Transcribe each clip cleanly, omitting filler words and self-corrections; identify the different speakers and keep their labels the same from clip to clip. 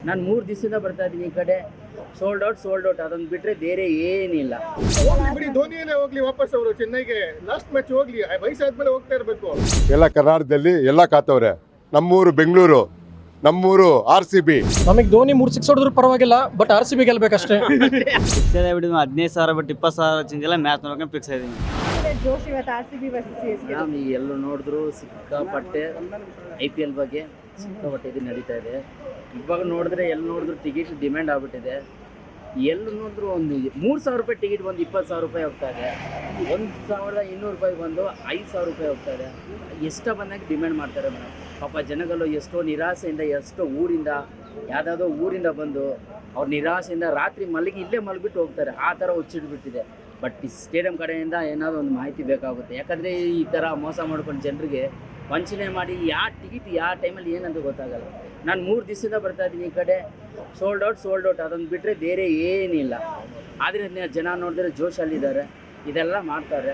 Speaker 1: ನಾನು 3 ದಿವಸದಿಂದ ಬರ್ತಾ ಇದ್ದೀನಿ ಈ ಕಡೆ. ಸೋಲ್ಡ್ ಔಟ್ ಅದೊಂದು ಬಿಟ್ರೆ ಬೇರೆ ಏನಿಲ್ಲ.
Speaker 2: ಹೋಗ್ಲಿ ಬಿಡಿ, ಧೋನಿಯಲ್ಲೇ ಹೋಗ್ಲಿ ವಾಪಸ್ ಅವರು ಚೆನ್ನೈಗೆ. ಲಾಸ್ಟ್ ಮ್ಯಾಚ್ ಹೋಗ್ಲಿ, ವಯಸ್ಸಾದ್ಮೇಲೆ ಹೋಗ್ತಾ ಇರಬೇಕು.
Speaker 3: ಎಲ್ಲ ಕರ್ನಾಟಕದಲ್ಲಿ ಎಲ್ಲ ಕಾತವ್ರೆ. ನಮ್ಮೂರು ಬೆಂಗಳೂರು, ನಮ್ಮೂರು RCB.
Speaker 4: ನಮಗೆ ಧೋನಿ 3 6 ಹೊಡೆದ್ರು ಪರವಾಗಿಲ್ಲ, ಬಟ್ RCB ಗೆಲ್ಬೇಕಷ್ಟೇ.
Speaker 5: ಫಿಕ್ಸ್ ಇದೆ ಬಿಡಿ, 15,000 ಬಟ್ 20,000 ಚೇಂಜ್ ಎಲ್ಲ ಮ್ಯಾಚ್ ನೋಡ್ಕೊಂಡು ಫಿಕ್ಸ್ ಆಗಿದ್ದೀನಿ.
Speaker 6: ಜೋಶ್ ಇವತ್ತು RCB ವರ್ಸಸ್ CSK.
Speaker 1: ನಾವು ಎಲ್ಲೂ ನೋಡಿದ್ರು ಸಿಕ್ಕಾಪಟ್ಟೆ IPL ಬಗ್ಗೆ ಸಿಕ್ಕಾಪಟ್ಟೆ ಇದು ನಡೀತಾ ಇದೆ. ಇವಾಗ ನೋಡಿದ್ರೆ ಎಲ್ಲಿ ನೋಡಿದ್ರು ಟಿಕೆಟ್ ಡಿಮ್ಯಾಂಡ್ ಆಗ್ಬಿಟ್ಟಿದೆ. ಎಲ್ಲಿ ನೋಡಿದ್ರು ಒಂದು 3,000 ರೂಪಾಯಿ ಟಿಕೆಟ್ ಬಂದು 20,000 ರೂಪಾಯಿ ಹೋಗ್ತಾ ಇದೆ. 1,200 ರೂಪಾಯಿ ಬಂದು 5,000 ರೂಪಾಯಿ ಹೋಗ್ತಾ ಇದೆ. ಎಷ್ಟೋ ಬಂದಾಗ ಡಿಮ್ಯಾಂಡ್ ಮಾಡ್ತಾರೆ ಮೇಡಮ್. ಪಾಪ ಜನಗಳು ಎಷ್ಟೋ ನಿರಾಸೆಯಿಂದ, ಎಷ್ಟೋ ಊರಿಂದ ಯಾವುದಾದ್ರೂ ಊರಿಂದ ಬಂದು ಅವ್ರ ನಿರಾಸೆಯಿಂದ ರಾತ್ರಿ ಇಲ್ಲೇ ಮಲಗಿಬಿಟ್ಟು ಹೋಗ್ತಾರೆ. ಆ ಥರ ಹುಚ್ಚಿಡ್ಬಿಟ್ಟಿದೆ. ಬಟ್ ಈ ಸ್ಟೇಡಿಯಂ ಕಡೆಯಿಂದ ಏನಾದರೂ ಒಂದು ಮಾಹಿತಿ ಬೇಕಾಗುತ್ತೆ. ಯಾಕಂದರೆ ಈ ಥರ ಮೋಸ ಮಾಡ್ಕೊಂಡು ಜನರಿಗೆ ವಂಚನೆ ಮಾಡಿ ಯಾವ ಟಿಕೆಟ್ ಯಾವ ಟೈಮಲ್ಲಿ ಏನಂತ ಗೊತ್ತಾಗಲ್ಲ. ನಾನು 3 ದಿವಸದಿಂದ ಬರ್ತಾ ಇದ್ದೀನಿ ಈ ಕಡೆ. ಸೋಲ್ಡ್ ಔಟ್ ಅದೊಂದು ಬಿಟ್ಟರೆ ಬೇರೆ ಏನಿಲ್ಲ. ಆದರೆ ಜನ ನೋಡಿದ್ರೆ ಜೋಶಲ್ಲಿದ್ದಾರೆ, ಇದೆಲ್ಲ ಮಾಡ್ತಾರೆ.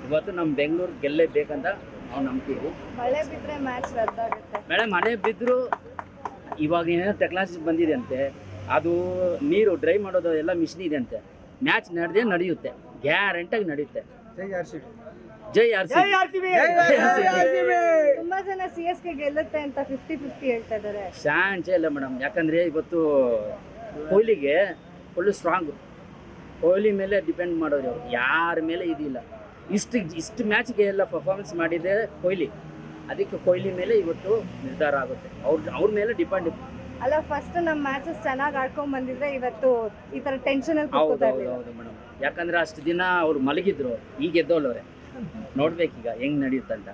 Speaker 1: ಇವತ್ತು ನಮ್ಮ ಬೆಂಗಳೂರು ಗೆಲ್ಲೇಬೇಕಂತ ನಾವು ನಂಬ್ತೀವಿ.
Speaker 6: ಮಳೆ ಬಿದ್ದರೆ ಮ್ಯಾಚ್ ರದ್ದಾಗುತ್ತೆ.
Speaker 1: ಮಳೆ ಬಿದ್ದರೂ ಇವಾಗ ಏನೋ ಟೆಕ್ನಾಲಜಿ ಬಂದಿದೆ ಅಂತೆ, ಅದು ನೀರು ಡ್ರೈ ಮಾಡೋದು ಎಲ್ಲ ಮಿಷಿನ್ ಇದೆ ಅಂತೆ. ಮ್ಯಾಚ್ ನಡೆಯುತ್ತೆ, ಗ್ಯಾರಂಟಿಯಾಗಿ ನಡೆಯುತ್ತೆ. ಜೈ RCB.
Speaker 6: ತುಂಬಾ ಜನ CSK ಗೆಲ್ಲುತ್ತೆ ಅಂತ 50-50 ಹೇಳ್ತಾ ಇದ್ದಾರೆ.
Speaker 1: ಚಾನ್ಸೇ ಇಲ್ಲ ಮೇಡಮ್. ಯಾಕಂದರೆ ಇವತ್ತು ಕೊಹ್ಲಿಗೆ ಫುಲ್ಲು ಸ್ಟ್ರಾಂಗು. ಕೊಹ್ಲಿ ಮೇಲೆ ಡಿಪೆಂಡ್ ಮಾಡೋರು ಅವರು, ಯಾರ ಮೇಲೆ ಇದಿಲ್ಲ. ಇಷ್ಟು ಮ್ಯಾಚ್ಗೆ ಎಲ್ಲ ಪರ್ಫಾರ್ಮೆನ್ಸ್ ಮಾಡಿದೆ ಕೊಹ್ಲಿ. ಅದಕ್ಕೆ ಕೊಹ್ಲಿ ಮೇಲೆ ಇವತ್ತು ನಿರ್ಧಾರ ಆಗುತ್ತೆ. ಅವ್ರ ಮೇಲೆ ಡಿಪೆಂಡ್.
Speaker 6: ಅಲ್ಲ, ಫಸ್ಟ್ ನಮ್ಮ ಮ್ಯಾಚಸ್ ಚೆನ್ನಾಗಿ ಆಡ್ಕೊಂಡ್ ಬಂದಿದ್ರೆ ಇವತ್ತು ಈ ತರ ಟೆನ್ಷನ್ ಅಲ್ಲಿ ಕೂತ್ಕೋತಾ ಇರ್ಲಿಲ್ಲ.
Speaker 1: ಹೌದು ಮೇಡಮ್. ಯಾಕಂದ್ರೆ ಅಷ್ಟು ದಿನ ಅವ್ರು ಮಲಗಿದ್ರು, ಈಗ ಎದ್ದೋಳವ್ರೆ. ನೋಡ್ಬೇಕೀಗ ಹೆಂಗ್ ನಡೆಯುತ್ತಂತ.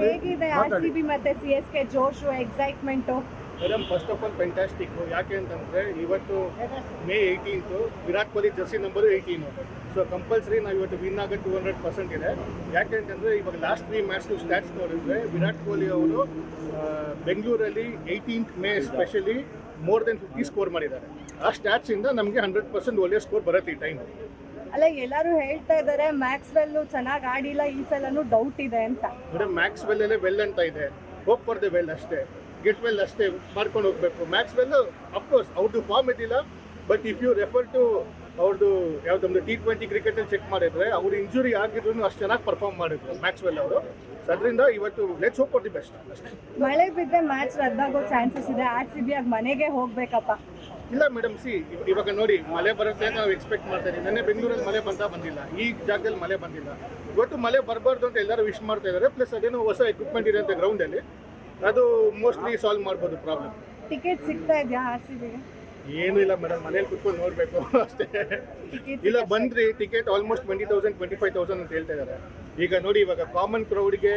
Speaker 6: ಹೇಗಿದೆ RCB ಮತ್ತೆ CSK ಜೋಶು, excitement?
Speaker 2: Madam, first of all fantastic. ಯಾಕೆ ಅಂತಂದ್ರೆ ಇವತ್ತು May 18 Virat Kohli jersey number 18. So compulsory ನಾವು ಇವತ್ತು ವಿನ್ ಆಗ 200% ಇದೆ. ಯಾಕೆ ಅಂತಂದ್ರೆ ಇವಾಗ ಲಾಸ್ಟ್ 3 ಮ್ಯಾಚ್ ಸ್ಟ್ಯಾಟ್ಸ್ ನೋಡಿದ್ರೆ ವಿರಾಟ್ ಕೊಹ್ಲಿ ಅವರು ಬೆಂಗಳೂರಲ್ಲಿ 18th May specially more than 50 score ಮಾಡಿದ್ದಾರೆ. ಆ ಸ್ಟ್ಯಾಟ್ಸ್ ಇಂದ ನಮಗೆ 100% ಒಳ್ಳೆಯ ಸ್ಕೋರ್ ಬರುತ್ತೆ ಈ ಟೈಮ್.
Speaker 6: ಅಲ್ಲ, ಎಲ್ಲರೂ ಹೇಳ್ತಾ ಇದ್ದಾರೆ ಮ್ಯಾಕ್ಸ್ವೆಲ್ ಚೆನ್ನಾಗಿ ಆಡಿಲ್ಲ, ಈ ಸಲನೂ ಡೌಟ್ ಇದೆ ಅಂತ.
Speaker 2: ಮೇಡಮ್, ಮ್ಯಾಕ್ಸ್ವೆಲ್ ಅಲ್ಲೇ ವೆಲ್ ಅಂತ ಇದೆ. ಹೋಪ್ ಫಾರ್ ದ ವೆಲ್ ಅಷ್ಟೇ, ಗೆಟ್ ವೆಲ್ ಅಷ್ಟೇ ಮಾಡ್ಕೊಂಡು ಹೋಗ್ಬೇಕು. ಮ್ಯಾಕ್ಸ್ವೆಲ್ ಅಫ್ಕೋರ್ಸ್ ಅವ್ರದ್ದು ಫಾರ್ಮ್ ಇದ್ದಿಲ್ಲ, but if you refer to ಅವ್ರದ್ದು ಯಾವುದೊಂದು T20 ಕ್ರಿಕೆಟಲ್ಲಿ ಚೆಕ್ ಮಾಡಿದ್ರೆ ಅವ್ರು ಇಂಜುರಿ ಆಗಿದ್ರು ಅಷ್ಟು ಚೆನ್ನಾಗಿ ಪರ್ಫಾರ್ಮ್ ಮಾಡಿದ್ರು ಮ್ಯಾಕ್ಸ್ವೆಲ್ ಅವರು. ಅದರಿಂದ ಇವತ್ತು let's hope for the best ಅಷ್ಟೇ.
Speaker 6: ಮಳೆ ಬಿದ್ದರೆ ಮ್ಯಾಚ್ ರದ್ದಾಗೋ ಚಾನ್ಸಸ್ ಇದೆ. RCB ಆಗಿ ಮನೆಗೆ ಹೋಗ್ಬೇಕಪ್ಪ.
Speaker 2: ಇಲ್ಲ ಮೇಡಮ್, ಇವಾಗ ನೋಡಿ ಮಳೆ ಬರುತ್ತೆ ಅಂತ ನಾವು ಎಕ್ಸ್ಪೆಕ್ಟ್ ಮಾಡ್ತಾ ಇದ್ದೀವಿ. ನೆನ್ನೆ ಬೆಂಗಳೂರಲ್ಲಿ ಮಳೆ ಬಂದಿಲ್ಲ, ಈ ಜಾಗದಲ್ಲಿ ಮಳೆ ಬಂದಿಲ್ಲ. ಇವತ್ತು ಮಳೆ ಬರಬಾರ್ದು ಅಂತ ಎಲ್ಲರೂ ವಿಶ್ ಮಾಡ್ತಾ ಇದ್ದಾರೆ. ಪ್ಲಸ್ ಅದೇನೋ ಹೊಸ ಎಕ್ವಿಪ್ಮೆಂಟ್ ಇದೆ ಅಂತ ಗ್ರೌಂಡಲ್ಲಿ, ಅದು ಮೋಸ್ಟ್ಲಿ ಸಾಲ್ವ್ ಮಾಡ್ಬೋದು ಪ್ರಾಬ್ಲಮ್.
Speaker 6: ಟಿಕೆಟ್ ಸಿಗ್ತಾ ಇದೆಯಾ RCBಗೆ?
Speaker 2: ಏನು ಇಲ್ಲ ಮೇಡಮ್, ಮನೇಲಿ ಕುತ್ಕೊಂಡು ನೋಡಬೇಕು ಅಷ್ಟೇ. ಇಲ್ಲ ಬಂದ್ರಿ ಟಿಕೆಟ್ ಆಲ್ಮೋಸ್ಟ್ 20,000 25,000 ಅಂತ ಹೇಳ್ತಾ ಇದ್ದಾರೆ. ಈಗ ನೋಡಿ, ಇವಾಗ ಕಾಮನ್ ಕ್ರೌಡ್ಗೆ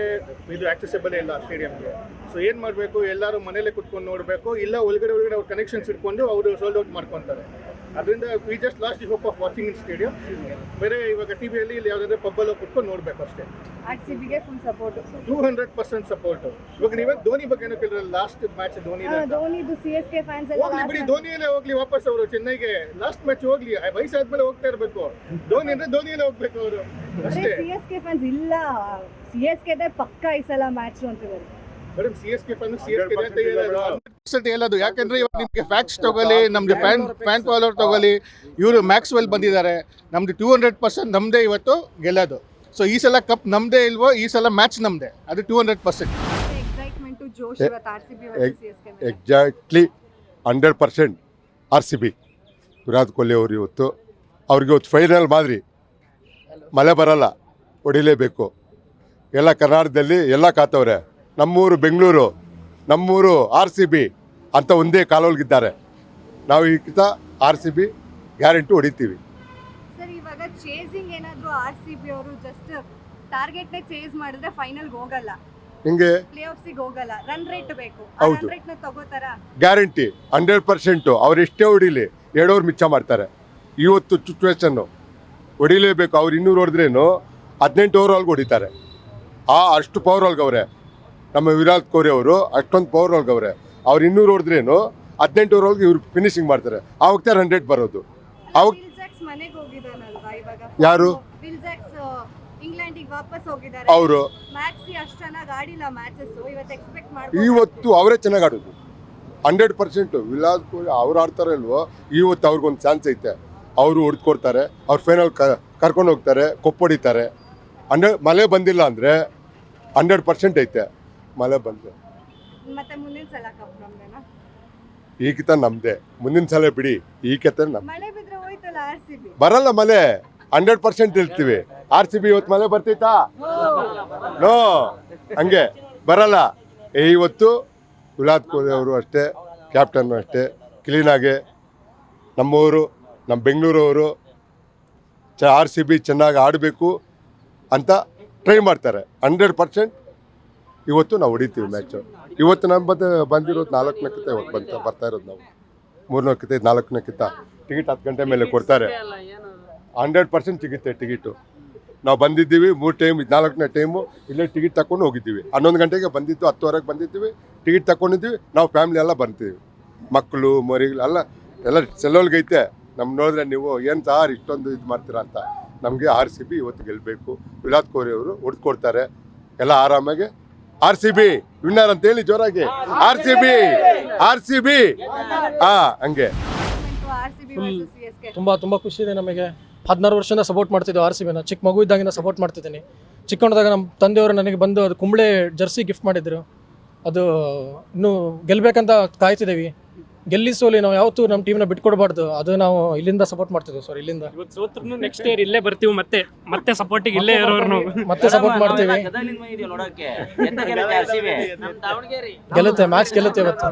Speaker 2: ಇದು ಆಕ್ಸೆಸಿಬಲ್ ಇಲ್ಲ ಸ್ಟೇಡಿಯಂಗೆ. ಸೊ ಏನು ಮಾಡಬೇಕು, ಎಲ್ಲರೂ ಮನೇಲೆ ಕುತ್ಕೊಂಡು ನೋಡಬೇಕು. ಇಲ್ಲ ಒಳಗಡೆ ಅವ್ರ ಕನೆಕ್ಷನ್ಸ್ ಇಟ್ಕೊಂಡು ಅವರು ಸೋಲ್ಡ್ ಔಟ್ ಮಾಡ್ಕೊತಾರೆ. ಅದರಿಂದ we just last the hope of watching in stadium. ಬೇರೆ ಇವಾಗ ಟಿವಿಯಲ್ಲಿ ಇಲ್ಲಿ ಯಾವುದಾದ್ರೂ ಪಬ್ಬಲ್ಲಿ ಕುತ್ಕೊಂಡು ನೋಡಬೇಕು ಅಷ್ಟೇ.
Speaker 6: RCBಗೆ ಫುಲ್ ಸಪೋರ್ಟ್,
Speaker 2: 200% ಸಪೋರ್ಟ್. ಇವಾಗ ನೀವೇ ಧೋನಿ ಬಗ್ಗೆ ಏನೋ ಕೇಳಿದ್ರೆ, ಲಾಸ್ಟ್ ಮ್ಯಾಚ್
Speaker 6: ಧೋನಿದು CSK ಫ್ಯಾನ್ಸ್ ಎಲ್ಲ
Speaker 2: ಹೋಗ್ಲಿ ಬಿಡಿ, ಧೋನಿಯಲ್ಲೇ ಹೋಗ್ಲಿ ವಾಪಸ್ ಅವರು ಚೆನ್ನೈಗೆ. ಲಾಸ್ಟ್ ಮ್ಯಾಚ್ ಹೋಗ್ಲಿ, ವಯಸ್ಸಾದ್ಮೇಲೆ ಹೋಗ್ತಾ ಇರಬೇಕು. ಧೋನಿ ಅಂದ್ರೆ ಧೋನಿಯಲ್ಲೇ ಹೋಗ್ಬೇಕು ಅವರು ಅಷ್ಟೇ.
Speaker 6: CSK ಫ್ಯಾನ್ಸ್ ಇಲ್ಲ, CSKದೇ ಪಕ್ಕ ಈ ಸಲ ಮ್ಯಾಚ್ ಅಂತಿದ್ದಾರೆ.
Speaker 2: ಮೇಡಮ್, CSK ಫ್ಯಾನ್ಸ್ CSK ಅಂತ ಹೇಳೋದು. ಯಾಕಂದ್ರೆ ಇವಾಗ ನಿಮಗೆ ಫ್ಯಾಕ್ಟ್ಸ್ ತಗೊಳ್ಳಿ, ನಮ್ದು ಫ್ಯಾನ್ ಫಾಲೋವರ್ ತಗೊಳ್ಳಿ, ಇವರು ಮ್ಯಾಕ್ಸ್ವೆಲ್ ಬಂದಿದ್ದಾರೆ. ನಮ್ದು 200% ನಮ್ದೇ ಇವತ್ತು ಗೆಲ್ಲೋದು. ಸೊ ಈ ಸಲ ಕಪ್ ನಮ್ದೇ ಇಲ್ವೋ, ಈ ಸಲ ಮ್ಯಾಚ್ ನಮ್ದೇ, ಅದು 200%.
Speaker 6: ಎಕ್ಸೈಟ್ಮೆಂಟ್ ಜೋಶ್ ಇವತ್ತು RCB versus CSK.
Speaker 3: Exactly 100% RCB. Virat Kohli ಅವರು ಅವ್ರಿಗೆ ಇವತ್ತು ಫೈನಲ್ ಮಾದರಿ. ಮಳೆ ಬರಲ್ಲ, ಹೊಡಿಲೇಬೇಕು. ಎಲ್ಲ ಕರ್ನಾಟಕದಲ್ಲಿ ಎಲ್ಲ ಕಾತವ್ರೆ. ನಮ್ಮೂರು ಬೆಂಗಳೂರು, ನಮ್ಮೂರು RCB ಅಂತ ಒಂದೇ ಕಾಲೋಲ್ಗಿದ್ದಾರೆ. ನಾವು ಈಗ RCB ಗ್ಯಾರಂಟಿ ಹೊಡಿತೀವಿ.
Speaker 6: ಸರ್, ಇವಾಗ ಚೇಸಿಂಗ್ ಏನಾದರೂ RCB ಅವರು ಜಸ್ಟ್ ಟಾರ್ಗೆಟ್ನೇ ಚೇಸ್ ಮಾಡಿದ್ರೆ ಫೈನಲ್ಗೆ ಹೋಗಲ್ಲ,
Speaker 3: ಹಿಂಗೆ
Speaker 6: ಪ್ಲೇ ಆಫ್ಸಿಗೆ ಹೋಗಲ್ಲ. ರನ್ ರೇಟ್ ಬೇಕು,
Speaker 3: ಹೌದು.
Speaker 6: ರನ್ ರೇಟ್ನ ತಗೋತಾರ?
Speaker 3: ಗ್ಯಾರಂಟಿ 100%. ಅವ್ರು ಎಷ್ಟೇ ಹೊಡಿಲಿ 2 ಓವರ್ ಮಿಚ್ಚ ಮಾಡ್ತಾರೆ. ಇವತ್ತು ಸಿಚುವೇಶನ್ನು ಹೊಡಿಲೇಬೇಕು. ಅವ್ರು 200 ಹೊಡೆದ್ರೇನು 18 ಓವರ್ ಒಳಗೆ ಹೊಡಿತಾರೆ. ಅಷ್ಟು ಪವರ್ ಒಳಗವ್ರೆ ನಮ್ಮ ವಿರಾಟ್ ಕೊಹ್ಲಿ ಅವರು. ಅಷ್ಟೊಂದು ಪವರ್ ಒಳಗವ್ರೆ. ಅವ್ರು 200 ಹೊಡೆದ್ರೇನು 18 ಓವರ್ ಒಳಗೆ ಇವ್ರು ಫಿನಿಶಿಂಗ್ ಮಾಡ್ತಾರೆ. ಆವಾಗ ರನ್ ರೇಟ್ ಬರೋದು. ಅವಾಗ
Speaker 6: ಮನೆಗೆ ಹೋಗಿದಾನಲ್ವಾ ಇವಾಗ?
Speaker 3: ಯಾರು?
Speaker 6: ವಿಲ್ ಜಾಕ್ಸ್ ಇಂಗ್ಲೆಂಡಿಗೆ ವಾಪಸ್ ಹೋಗಿದ್ದಾರೆ.
Speaker 3: ಅವರು
Speaker 6: ಮ್ಯಾಕ್ಸಿ ಅಷ್ಟು ಚೆನ್ನಾಗಿ ಆಡಿಲ್ಲ ಮ್ಯಾಚಸ್. ಇವತ್ತು ಎಕ್ಸ್ಪೆಕ್ಟ್ ಮಾಡ್ಬೋದು.
Speaker 3: ಇವತ್ತು ಅವರೇ ಚೆನ್ನಾಗಿ ಆಡೋದು. 100% ವಿರಾಟ್ ಕೊಹ್ಲಿ ಅವ್ರು ಆಡ್ತಾರೋ ಇಲ್ವೋ ಇವತ್ತು ಅವ್ರಿಗೊಂದು ಚಾನ್ಸ್ ಐತೆ. ಅವರು ಹೊಡೆದ್ಕೊಡ್ತಾರೆ, ಅವ್ರು ಫೈನಲ್ ಕರ್ಕೊಂಡು ಹೋಗ್ತಾರೆ, ಕೊಪ್ಪೊಡಿತಾರೆ. ಮಳೆ ಬಂದಿಲ್ಲ ಅಂದರೆ 100% ಐತೆ. ಮಳೆ ಬಂದರೆ
Speaker 6: ಮತ್ತೆ ಮುಂದಿನ ಸಲ ಕಪ್ ನಮ್ದೇನಾ?
Speaker 3: ಈ ಕಿತ ನಮ್ಮದೇ, ಮುಂದಿನ ಸಲ ಬಿಡಿ, ಈ ಕಿತ ನಮ್ಮ
Speaker 6: ಮಳೆ ಬಿದ್ರೆ ಹೋಯ್ತಲ್ಲ RCB.
Speaker 3: ಬರಲ್ಲ ಮಳೆ. 100% ಇರ್ತೀವಿ. RCB ಇವತ್ತು ಮಳೆ ಬರ್ತೈತಾ? ನೋ, ಹಂಗೆ ಬರಲ್ಲ. ಇವತ್ತು ವಿರಾಟ್ ಕೊಹ್ಲಿ ಅವರು ಅಷ್ಟೇ, ಕ್ಯಾಪ್ಟನ್ನು ಅಷ್ಟೇ ಕ್ಲೀನಾಗೆ ನಮ್ಮವರು, ನಮ್ಮ ಬೆಂಗಳೂರವರು RCB ಚೆನ್ನಾಗಿ ಆಡಬೇಕು ಅಂತ ಟ್ರೈ ಮಾಡ್ತಾರೆ. 100% ಇವತ್ತು ನಾವು ಹೊಡಿತೀವಿ ಮ್ಯಾಚು. ಇವತ್ತು ನಮ್ಮ ಬಂದಿರೋದು 4 ಇವತ್ತು ಬರ್ತಾ ಇರೋದು ನಾವು 3 4 ಟಿಕೆಟ್ 10 ಗಂಟೆ ಮೇಲೆ ಕೊಡ್ತಾರೆ. 100% ಸಿಗುತ್ತೆ ಟಿಕೆಟು. ನಾವು ಬಂದಿದ್ದೀವಿ 3 ಟೈಮ್, 4ನೇ ಟೈಮು ಇಲ್ಲೇ ಟಿಕೆಟ್ ತಗೊಂಡು ಹೋಗಿದ್ದೀವಿ. 11 ಗಂಟೆಗೆ ಬಂದಿದ್ದು, 10ವರೆಗೆ ಬಂದಿದ್ದೀವಿ, ಟಿಕೆಟ್ ತಗೊಂಡಿದ್ದೀವಿ. ನಾವು ಫ್ಯಾಮಿಲಿ ಎಲ್ಲ ಬರ್ತೀವಿ, ಮಕ್ಕಳು ಮರಿಗಳು ಎಲ್ಲ ಸೆಲ್ಲೋಲ್ಗೈತೆ. ನಮ್ಮ ನೋಡಿದ್ರೆ ನೀವು ಏನು ಸಾರ್ ಇಷ್ಟೊಂದು ಇದು ಮಾಡ್ತೀರಾ ಅಂತ. ನಮಗೆ RCB ಇವತ್ತು ಗೆಲ್ಲಬೇಕು. ವಿರಾಟ್ ಕೊಹ್ಲಿ ಅವರು ಹೊಡೆದ್ಕೊಡ್ತಾರೆ, ಎಲ್ಲ ಆರಾಮಾಗಿ RCB ವಿನ್ನರ್ ಅಂತೇಳಿ ಜೋರಾಗಿ RCB ಹಂಗೆ.
Speaker 6: RCB versus CSK.
Speaker 4: ತುಂಬ ಖುಷಿ ಇದೆ ನಮಗೆ. 16 ವರ್ಷದಿಂದ ಸಪೋರ್ಟ್ ಮಾಡ್ತಿದ್ದೆ RCBನ. ಚಿಕ್ಕ ಮಗು ಇದ್ದಾಗಿಂದ ಸಪೋರ್ಟ್ ಮಾಡ್ತಿದ್ದೀನಿ. ಚಿಕ್ಕವನದಾಗ ನಮ್ಮ ತಂದೆಯವರು ನನಗೆ ಬಂದು ಅದು ಕುಂಬಳೆ ಜರ್ಸಿ ಗಿಫ್ಟ್ ಮಾಡಿದ್ರು. ಅದು ಇನ್ನೂ ಗೆಲ್ಲಬೇಕಂತ ಕಾಯ್ತಿದ್ದೀವಿ. ಗೆಲ್ಲಿ ಸೋಲಿ ನಾವು ಯಾವತ್ತೂ ನಮ್ಮ ಟೀಮ್ನ ಬಿಟ್ಕೊಡ್ಬಾರ್ದು. ಅದು ನಾವು ಇಲ್ಲಿಂದ ಸಪೋರ್ಟ್ ಮಾಡ್ತಿದ್ವಿ ಸರ್. ಇಲ್ಲಿಂದ
Speaker 7: ಇವತ್ತು ಸೋತ್ರು ನೆಕ್ಸ್ಟ್ ಇಯರ್ ಇಲ್ಲೇ ಬರ್ತೀವಿ, ಮತ್ತೆ ಸಪೋರ್ಟಿಗೆ ಇಲ್ಲೇ ಇರೋರು
Speaker 4: ಮತ್ತೆ ಸಪೋರ್ಟ್ ಮಾಡ್ತೀವಿ. ಗೆಲ್ಲುತ್ತೆ, ಮ್ಯಾಚ್ ಗೆಲ್ಲುತ್ತೆ ಇವತ್ತು.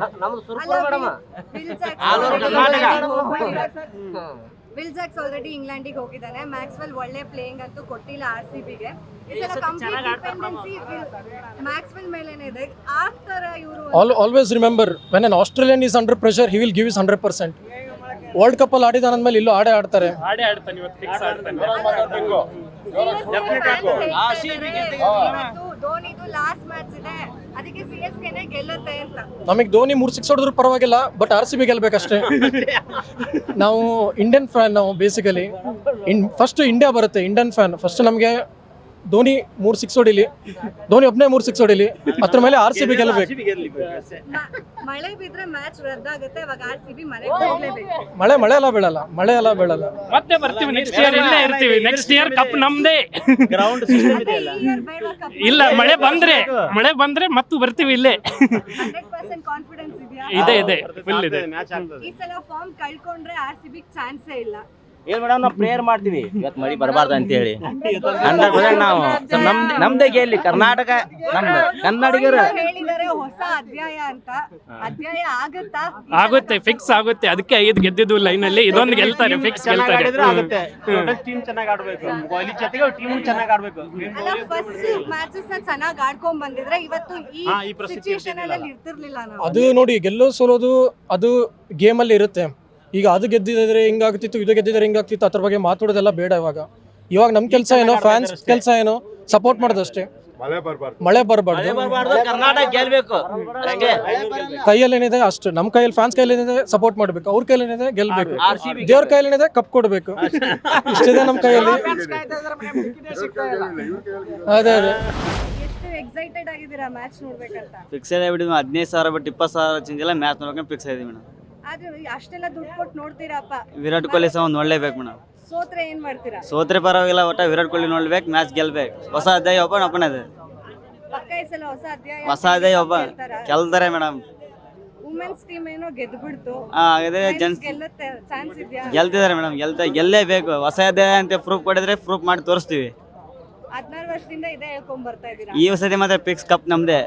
Speaker 6: ವಿಲ್ ಜಾಕ್ಸ್ ಆಲ್ರೆಡಿ ಇಂಗ್ಲೆಂಡಿಗೆ ಹೋಗಿದ್ದಾನೆ. ಮ್ಯಾಕ್ಸ್ವೆಲ್ ಒಳ್ಳೆ ಪ್ಲೇಯಿಂಗ್ ಅಂತೂ ಕೊಟ್ಟಿಲ್ಲ RCBಗೆ. ಈ ಸಲ ಕಂಪ್ಲೀಟ್ ಡಿಪೆಂಡೆನ್ಸಿ ಮ್ಯಾಕ್ಸ್ವೆಲ್ ಮೇಲೇನೆ ಇದೆ. ಆಗ್ತಾರ ಇವರು?
Speaker 4: Always remember, when an Australian is under pressure he will give is 100%. World cup ಅಲ್ಲಿ ಆಡಿದ ಅಂದ್ಮೇಲೆ ಇಲ್ಲೂ ಆಡ್ತಾರೆ.
Speaker 7: ಆಡ್ತಾನೆ ಇವತ್ತು, ಫಿಕ್ಸ್ ಆಡ್ತಾನೆ.
Speaker 6: ಧೋನಿದು ಲಾಸ್ಟ್ ಮ್ಯಾಚ್ ಇದೆ, ಅದಕ್ಕೆ CSKನೇ ಗೆಲ್ಲುತ್ತೆ ಅಂತ.
Speaker 4: ನಮಗೆ ಧೋನಿ 3 6 ಹೊಡೆದ್ರು ಪರವಾಗಿಲ್ಲ, ಬಟ್ RCB ಗೆಲ್ಬೇಕಷ್ಟೇ. ನಾವು ಇಂಡಿಯನ್ ಫ್ಯಾನ್. ನಾವು ಬೇಸಿಕಲಿ ಫಸ್ಟ್ ಇಂಡಿಯಾ ಬರುತ್ತೆ, ಇಂಡಿಯನ್ ಫ್ಯಾನ್. ಫಸ್ಟ್ ನಮಗೆ ಧೋನಿ 3 6 ಹೊಡಿಲಿ, ಧೋನಿ ಒಬ್ಬನೇ 3 6 ಹೊಡಿಲಿ, ಅದ್ರ ಮೇಲೆ RCB ಗೆಲ್ಲಬೇಕು.
Speaker 6: ಮಳೆ ಬಿದ್ರೆ ಮ್ಯಾಚ್ ರದ್ದಾಗುತ್ತೆ. ಇವಾಗ RCB ಮನೆಗೆ ಹೋಗ್ಲೇಬೇಕು.
Speaker 4: ಮಳೆ ಎಲ್ಲ ಬೀಳಲ್ಲ.
Speaker 7: ಮತ್ತೆ ಬರ್ತೀವಿ, ನೆಕ್ಸ್ಟ್ ಇಯರ್ ಇಲ್ಲೇ ಇರ್ತೀವಿ. ನೆಕ್ಸ್ಟ್ ಇಯರ್ ಕಪ್ ನಮ್ದೇ.
Speaker 5: ಗ್ರೌಂಡ್
Speaker 7: ಇಲ್ಲ, ಮಳೆ ಬಂದ್ರೆ ಮತ್ತು ಬರ್ತೀವಿ ಇಲ್ಲೇ.
Speaker 6: 100% ಕಾನ್ಫಿಡೆನ್ಸ್ ಇದೆಯಾ?
Speaker 7: ಇದೆ ಫುಲ್ ಇದೆ.
Speaker 6: ಈ ಸಲ ಫಾರ್ಮ್ ಕಳ್ಕೊಂಡ್ರೆ RCB ಚಾನ್ಸೇ ಇಲ್ಲ.
Speaker 5: ಏನ್ ಮೇಡಮ್, ನಾವು ಪ್ರೇಯರ್ ಮಾಡ್ತೀವಿ ಇವತ್ತು ಮಳಿ ಬರಬಾರ್ದು ಅಂತ ಹೇಳಿ. 100% ನಾವು ನಮ್ದೇ ಗೆಲ್ಲಿ, ಕರ್ನಾಟಕ ನಮ್ದು, ಕನ್ನಡಿಗರು
Speaker 6: ಹೇಳಿದ್ದಾರೆ ಹೊಸ ಅಧ್ಯಾಯ ಅಂತ. ಅಧ್ಯಾಯ
Speaker 7: ಆಗುತ್ತೆ, ಫಿಕ್ಸ್ ಆಗುತ್ತೆ. ಅದಕ್ಕೆ 5 ಗೆದ್ದಿದ್ದು ಲೈನ್ ಅಲ್ಲಿ ಇದೊಂದು ಗೆಲ್ತಾರೆ, ಫಿಕ್ಸ್ ಗೆಲ್ತಾರೆ.
Speaker 5: ಟೀಮ್ ಚೆನ್ನಾಗಿ ಆಡ್ಬೇಕು, ಕೊಹ್ಲಿ ಜೊತೆಗೆ ಟೀಮ್ ಚೆನ್ನಾಗಿ ಆಡ್ಬೇಕು.
Speaker 6: ಫಸ್ಟ್ ಮ್ಯಾಚಸ್ ನ ಚೆನ್ನಾಗಿ ಆಡ್ಕೊಂಡ್ ಬಂದಿದ್ರೆ ಇವತ್ತು ಈ ಸಿಚುಯೇಷನ್ ಅಲ್ಲಿ ಇರ್ತಿರ್ಲಿಲ್ಲ ನಾವು.
Speaker 4: ಅದು ನೋಡಿ, ಗೆಲ್ಲೋ ಸೋಲೋದು ಅದು ಗೇಮಲ್ಲಿ ಇರುತ್ತೆ. ಈಗ ಅದು ಗೆದ್ದಿದ್ರೆ ಹಿಂಗಾಗ್ತಿತ್ತು, ಇದು ಗೆದ್ದಿದ್ರೆ ಹಿಂಗಾಗ್ತಿತ್ತು, ಅದ್ರ ಬಗ್ಗೆ ಮಾತಾಡೋದೆಲ್ಲ ಬೇಡ. ಇವಾಗ ನಮ್ಮ ಕೆಲಸ ಏನೋ, ಫ್ಯಾನ್ಸ್ ಕೆಲಸ ಏನೋ ಸಪೋರ್ಟ್ ಮಾಡೋದಷ್ಟೇ. ಮಳೆ ಬರಬಾರ್ದು,
Speaker 5: ಕರ್ನಾಟಕ ಗೆಲ್ಬೇಕು ಅಷ್ಟೇ.
Speaker 4: ಕೈಯಲ್ಲೇನಿದೆ ಅಷ್ಟು, ನಮ್ಮ ಕೈಯಲ್ಲಿ ಫ್ಯಾನ್ಸ್ ಕೈಯಲ್ಲೇನಿದೆ ಸಪೋರ್ಟ್ ಮಾಡಬೇಕು, ಅವ್ರ ಕೈಯಲ್ಲೇನಿದೆ ಗೆಲ್ಬೇಕು, ದೇವ್ರ ಕೈಯಲ್ಲೇನಿದೆ ಕಪ್ ಕೊಡಬೇಕು. ಇಷ್ಟಿದೆ ನಮ್ಮ ಕೈಯಲ್ಲಿ. ಅದೇ
Speaker 6: ಎಷ್ಟು ಎಕ್ಸೈಟೆಡ್ ಆಗಿದ್ದೀರಾ ಮ್ಯಾಚ್ ನೋಡ್ಬೇಕಂತ?
Speaker 5: ಫಿಕ್ಸ್ ಇದೆ ಬಿಡಿ. 15,000 ಬಿಟ್ಟು 20,000 ಚೇಂಜ್ ಎಲ್ಲ ಮ್ಯಾಚ್ ನೋಡ್ಕೊಂಡು ಫಿಕ್ಸ್ ಇದೆ ಮೇಡಮ್.
Speaker 6: ಆದ್ರೆ ಅಷ್ಟೆಲ್ಲ ದುಡ್ಡು ಕೊಟ್ಟು ನೋಡ್ತೀರಪ್ಪ.
Speaker 5: ವಿರಾಟ್ ಕೊಹ್ಲಿ ಸಹ ಒಂದು ನೋಡ್ಲೇಬೇಕು ಮೇಡಮ್.
Speaker 6: ಸೋತ್ರೆ ಏನ್ ಮಾಡ್ತೀರಾ?
Speaker 5: ಸೋತ್ರೆ ಪರವಾಗಿಲ್ಲ, ಒಟ್ಟ ವಿರಾಟ್ ಕೊಹ್ಲಿ ನೋಡ್ಬೇಕು, ಮ್ಯಾಚ್ ಗೆಲ್ಬೇಕು. ಹೊಸ ಅಧ್ಯಾಯ ಓಪನ್ ಇದೆ.
Speaker 6: ಪಕ್ಕ ಈ ಸಲ ಹೊಸ
Speaker 5: ಅಧ್ಯಾಯ ಗೆಲ್ತಾರೆ ಮೇಡಮ್.
Speaker 6: ವುಮೆನ್ಸ್ ಟೀಮ್ ಏನೋ ಗೆದ್ಬಿಡ್ತು. ಗೆಲ್ಲುತ್ತೆ ಚಾನ್ಸ್ ಇದೆಯಾ?
Speaker 5: ಗೆಲ್ತಿದ್ದಾರೆ ಮೇಡಮ್, ಗೆಲ್ಲೇಬೇಕು. ಹೊಸ ಅಧ್ಯಾಯ ಅಂತ ಪ್ರೂಫ್ ಕೊಡಿದ್ರೆ ಪ್ರೂಫ್ ಮಾಡಿ ತೋರಿಸ್ತೀವಿ.
Speaker 6: 16 ವರ್ಷದಿಂದ ಇದೇ ಹೇಳ್ಕೊಂಡ್ ಬರ್ತಾ ಇದೀರಾ.
Speaker 5: ಈ ವರ್ಷದ ಮಾತ್ರ ಫಿಕ್ಸ್ ಕಪ್ ನಮ್ದೇ.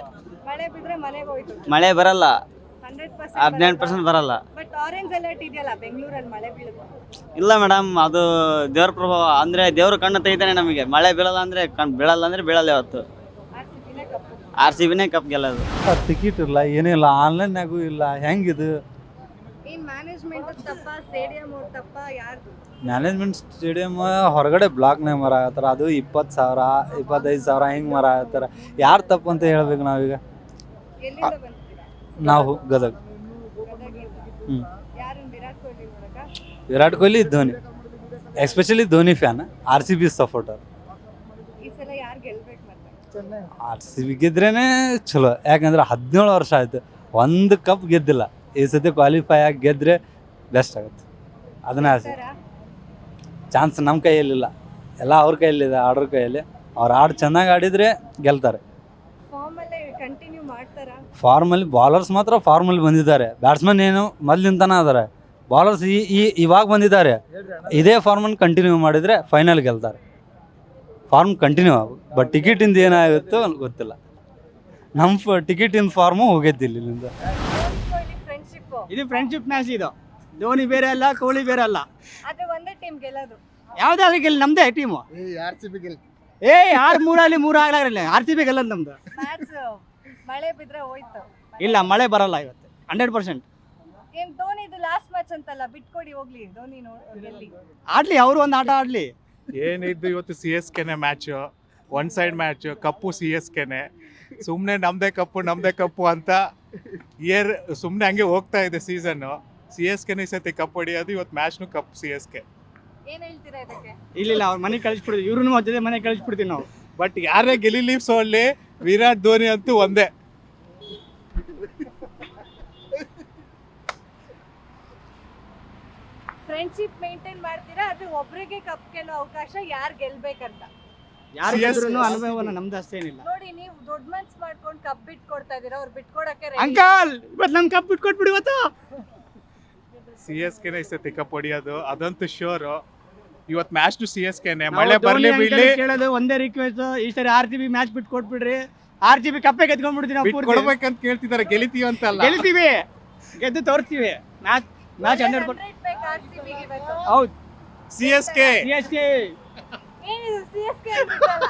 Speaker 6: ಮಳೆ ಬಿದ್ರೆ ಮನೆಗೆ ಹೋಯ್ತು.
Speaker 5: ಮಳೆ ಬರಲ್ಲ,
Speaker 6: 100%
Speaker 5: ಬರಲ್ಲ.
Speaker 6: ಬಟ್ ಆರೆಂಜ್ ಅಲರ್ಟ್ ಇದೆಯಲ್ಲ ಬೆಂಗಳೂರಲ್ಲಿ, ಮಳೆ ಬೀಳುತ್ತೆ?
Speaker 5: ಇಲ್ಲ ಮೇಡಮ್, ಅದು ದೇವ್ರ ಪ್ರಭಾವ. ಅಂದ್ರೆ ದೇವ್ರ ಕಣ್ಣು ತೆಗಿತಾನೆ ನಮಗೆ. ಮಳೆ ಬೀಳಲ್ಲ ಅಂದ್ರೆ ಬೀಳಲ್ಲ ಇವತ್ತು. RCBನೇ ಕಪ್ ಗೆಲ್ಲೋದು.
Speaker 8: ಟಿಕೆಟ್ ಇಲ್ಲ, ಏನಿಲ್ಲ, ಆನ್ಲೈನ್ನಾಗೂ ಇಲ್ಲ. ಹೆಂಗಿದು
Speaker 6: ಏನ್ ಮ್ಯಾನೇಜ್ಮೆಂಟ್ ತಪ್ಪ, ಸ್ಟೇಡಿಯಂ ಅವ್ರ ತಪ್ಪ, ಯಾರ್ದು?
Speaker 8: ಮ್ಯಾನೇಜ್ಮೆಂಟ್ ಸ್ಟೇಡಿಯಂ ಹೊರಗಡೆ ಬ್ಲಾಕ್ನಾಗ ಮರ ಆಗತ್ತಾರ. ಅದು 20,000 25,000 ಹಿಂಗೆ ಮರ ಆಗತ್ತಾರ. ಯಾರು ತಪ್ಪು ಅಂತ ಹೇಳ್ಬೇಕು ನಾವೀಗ?
Speaker 6: ಎಲ್ಲಿಂದ ಬಂದಿದ್ದೀರಾ?
Speaker 8: ನಾವು ಗದಗ.
Speaker 6: ಯಾರು ವಿರಾಟ್ ಕೊಹ್ಲಿ ನೋಡಕ?
Speaker 8: Virat Kohli, Dhoni, especially Dhoni fan. RCB supporter.
Speaker 6: ಈ ಸಲ ಯಾರು ಗೆಲ್ಬೇಕು ಮತ್ತೆ?
Speaker 8: RCB ಗೆದ್ರೇನೆ ಚಲೋ. ಯಾಕಂದ್ರೆ 17 ವರ್ಷ ಆಯ್ತು, ಒಂದು ಕಪ್ ಗೆದ್ದಿಲ್ಲ. ಈ ಸತಿ ಕ್ವಾಲಿಫೈ ಆಗಿ ಗೆದ್ದರೆ ಬೆಸ್ಟ್ ಆಗುತ್ತೆ. ಅದನ್ನೇ ಆಸೆ. ಚಾನ್ಸ್ ನಮ್ಮ ಕೈಯಲ್ಲಿಲ್ಲ, ಎಲ್ಲ ಅವ್ರ ಕೈಯಲ್ಲಿದೆ, ಆಡೋರ ಕೈಯಲ್ಲಿ. ಅವ್ರು ಆಡಿ ಚೆನ್ನಾಗಿ ಆಡಿದರೆ ಗೆಲ್ತಾರೆ.
Speaker 6: ಫಾರ್ಮಲ್ಲೇ ಕಂಟಿನ್ಯೂ ಮಾಡ್ತಾರಾ?
Speaker 8: ಫಾರ್ಮಲ್ಲಿ ಬಾಲರ್ಸ್ ಮಾತ್ರ ಫಾರ್ಮಲ್ಲಿ ಬಂದಿದ್ದಾರೆ. ಬ್ಯಾಟ್ಸ್ಮನ್ ಏನು ಮೊದಲಿಂದನೇ ಅದಾರೆ. ಬಾಲರ್ಸ್ ಇವಾಗ ಬಂದಿದ್ದಾರೆ. ಇದೇ ಫಾರ್ಮನ್ನು ಕಂಟಿನ್ಯೂ ಮಾಡಿದರೆ ಫೈನಲ್ ಗೆಲ್ತಾರೆ. ಫಾರ್ಮ್ ಕಂಟಿನ್ಯೂ ಆಗುತ್ತೆ. ಬಟ್ ಟಿಕೆಟಿಂದ ಏನಾಗುತ್ತೋ ಗೊತ್ತಿಲ್ಲ. ನಮ್ಮ ಟಿಕೆಟಿನ ಫಾರ್ಮು ಹೋಗೈತಿ ಇಲ್ಲಿಂದ.
Speaker 6: ಫ್ರೆಂಡ್ಶಿಪ್
Speaker 9: ಇದು ಫ್ರೆಂಡ್ಶಿಪ್ ಮ್ಯಾಚ್. ಇದು ಧೋನಿ ಬೇರೆ ಅಲ್ಲ, ಕೊಹ್ಲಿ ಬೇರೆ ಅಲ್ಲ.
Speaker 6: ಆದ್ರೆ ಒಂದೇ ಟೀಮ್ ಗೆಲ್ಲೋದು.
Speaker 9: ಯಾವ್ದಾದ್ರು ಗೆಲ್ಲಿ ನಮ್ದೇ ಟೀಮು. ಯಾರು ಮೂರಲ್ಲಿ ಮೂರು ಆಗ್ಲಾಗ್ರಲ್ಲ, RCB ಗೆಲ್ಲೋದು ನಮ್ದು.
Speaker 6: ಮ್ಯಾಚ್ ಮಳೆ ಬಿದ್ರೆ ಹೋಯ್ತು.
Speaker 9: ಇಲ್ಲ, ಮಳೆ ಬರಲ್ಲ ಇವತ್ತು 100%.
Speaker 6: ಏನ್ ಧೋನಿದು ಲಾಸ್ಟ್ ಮ್ಯಾಚ್ ಅಂತಲ್ಲ, ಬಿಟ್ಕೊಡಿ ಹೋಗ್ಲಿ ಧೋನಿ ಗೆಲ್ಲಿ.
Speaker 9: ಆಡ್ಲಿ, ಅವರು ಒಂದು ಆಟ ಆಡ್ಲಿ.
Speaker 10: ಏನಿದ್ದು ಇವತ್ತು CSKನೇ ಮ್ಯಾಚು, ಒನ್ ಸೈಡ್ ಮ್ಯಾಚು. ಕಪ್ಪು CSKನೇ. ಸುಮ್ಮನೆ ನಮ್ಮದೇ ಕಪ್ಪು ಅಂತ ಸುಮ್ಮನೆ ಹಂಗೆ ಹೋಗ್ತಾ ಇದೆ ಸೀಸನ್ನು. CSKನೇ ಈ ಸತಿ ಕಪ್ ಹೊಡಿಯೋದು. ಇವತ್ತು ಮ್ಯಾಚ್ನು ಕಪ್ CSK.
Speaker 6: ಏನ್ ಹೇಳ್ತೀರಾ ಇದಕ್ಕೆ?
Speaker 9: ಇಲ್ಲ, ಅವ್ರ ಮನೆಗೆ ಕಳಿಸ್ಬಿಡ್ತೀವಿ, ಇವ್ರನ್ನೂ ಜೊತೆ ಮನೆಗೆ ಕಳಿಸ್ಬಿಡ್ತೀವಿ ನಾವು.
Speaker 10: ಬಟ್ ಯಾರೇ ಗೆಲ್ಲಿ ಸೋಲ್ಲಿ, ವಿರಾಟ್ ಧೋನಿ ಅಂತೂ ಒಂದೇ.
Speaker 6: ಫ್ರೆಂಡ್ಶಿಪ್ ಮೇಂಟೈನ್ ಮಾಡ್ತೀರಾ ಅದು ಒಬ್ರಿಗೆ ಕಪ್ ಗೆಲ್ಲೋ ಅವಕಾಶ ಯಾರು ಗೆಲ್ಬೇಕಂತ?
Speaker 9: ಯಾರು ಗೆದ್ರೂ ಅನುಭವನ ನಮ್ದು ಅಷ್ಟೇನಿಲ್ಲ.
Speaker 6: ನೋಡಿ, ನೀವು ದೊಡ್ಡ ಮನ್ಸ್ ಮಾಡ್ಕೊಂಡು ಕಪ್ ಬಿಟ್ಕೊಡ್ತಾ ಇದೀರಾ, ಅವ್ರು ಬಿಟ್ಕೊಡಕ್ಕೆ ready.
Speaker 9: ಅಂಕಲ್, ಇವತ್ತು ನಮ್ ಕಪ್ ಬಿಟ್ಕೊಟ್ಬಿಡಿ ಇವತ್ತು.
Speaker 10: CSKನೇ ಈ ಸತಿ ಕಪ್ ಹೊಡಿಯೋದು, ಅದಂತೂ ಶೋರು. ಇವತ್ತು ಮ್ಯಾಚ್ನು CSKನೇ. ಮಳೆ ಬರ್ಲಿ ಬೀಳಿ
Speaker 9: ಕೇಳೋದು ಒಂದೇ ರಿಕ್ವೆಸ್ಟ್, ಈ ಸರಿ RCB ಮ್ಯಾಚ್ ಬಿಟ್ಕೊಟ್ಬಿಡ್ರಿ. RCB ಕಪ್ಪೆ ಗೆದ್ಕೊಂಡ್ಬಿಡ್ತೀವಿ ನಾವು.
Speaker 10: ಕೊಡ್ಬೇಕಂತ ಕೇಳ್ತಿದ್ದಾರೆ, ಗೆಲಿತೀವಿ ಅಂತಲ್ಲ.
Speaker 9: ಗೆಲ್ತೀವಿ, ಗೆದ್ದು ತೋರಿಸ್ತೀವಿ. ಮ್ಯಾಚ್ 100%.
Speaker 6: ಬೇಕು RCB ಗೆ ಇವತ್ತು.
Speaker 9: ಹೌದು,
Speaker 10: CSK.
Speaker 9: CSK.
Speaker 6: ಏನಿದು CSK ಅಂತಿದ್ದಲ್ಲ?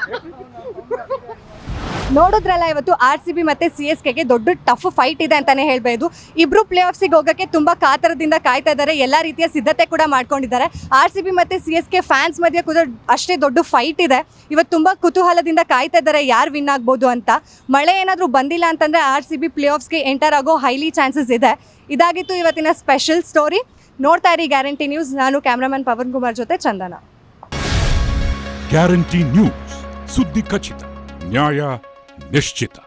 Speaker 6: ನೋಡಿದ್ರಲ್ಲ, ಇವತ್ತು RCB ಮತ್ತೆ CSK ಗೆ ದೊಡ್ಡ ಟಫ್ ಫೈಟ್ ಇದೆ ಅಂತಾನೆ ಹೇಳ್ಬೋದು. ಇಬ್ರು ಪ್ಲೇ ಆಫ್ಸಿಗೆ ಹೋಗೋಕ್ಕೆ ತುಂಬಾ ಕಾತರದಿಂದ ಕಾಯ್ತಾ ಇದ್ದಾರೆ. ಎಲ್ಲ ರೀತಿಯ ಸಿದ್ಧತೆ ಕೂಡ ಮಾಡ್ಕೊಂಡಿದ್ದಾರೆ. RCB ಮತ್ತೆ CSK ಫ್ಯಾನ್ಸ್ ಮಧ್ಯೆ ಕೂಡ ಅಷ್ಟೇ ದೊಡ್ಡ ಫೈಟ್ ಇದೆ. ಇವತ್ತು ತುಂಬಾ ಕುತೂಹಲದಿಂದ ಕಾಯ್ತಾ ಇದ್ದಾರೆ ಯಾರು ವಿನ್ ಆಗ್ಬೋದು ಅಂತ. ಮಳೆ ಏನಾದರೂ ಬಂದಿಲ್ಲ ಅಂತಂದ್ರೆ RCB ಪ್ಲೇ ಆಫ್ಸ್ಗೆ ಎಂಟರ್ ಆಗೋ ಹೈಲಿ ಚಾನ್ಸಸ್ ಇದೆ. ಇದಾಗಿತ್ತು ಇವತ್ತಿನ ಸ್ಪೆಷಲ್ ಸ್ಟೋರಿ. ನೋಡ್ತಾ ಇರಿ ಗ್ಯಾರಂಟಿ ನ್ಯೂಸ್. ನಾನು ಕ್ಯಾಮ್ರಾಮನ್ ಪವನ್ ಕುಮಾರ್ ಜೊತೆ ಚಂದನ.
Speaker 11: ಗ್ಯಾರಂಟಿ ನ್ಯೂಸ್, ಸುದ್ದಿ ಖಚಿತ, ನ್ಯಾಯ ನಿಶ್ಚಿತ.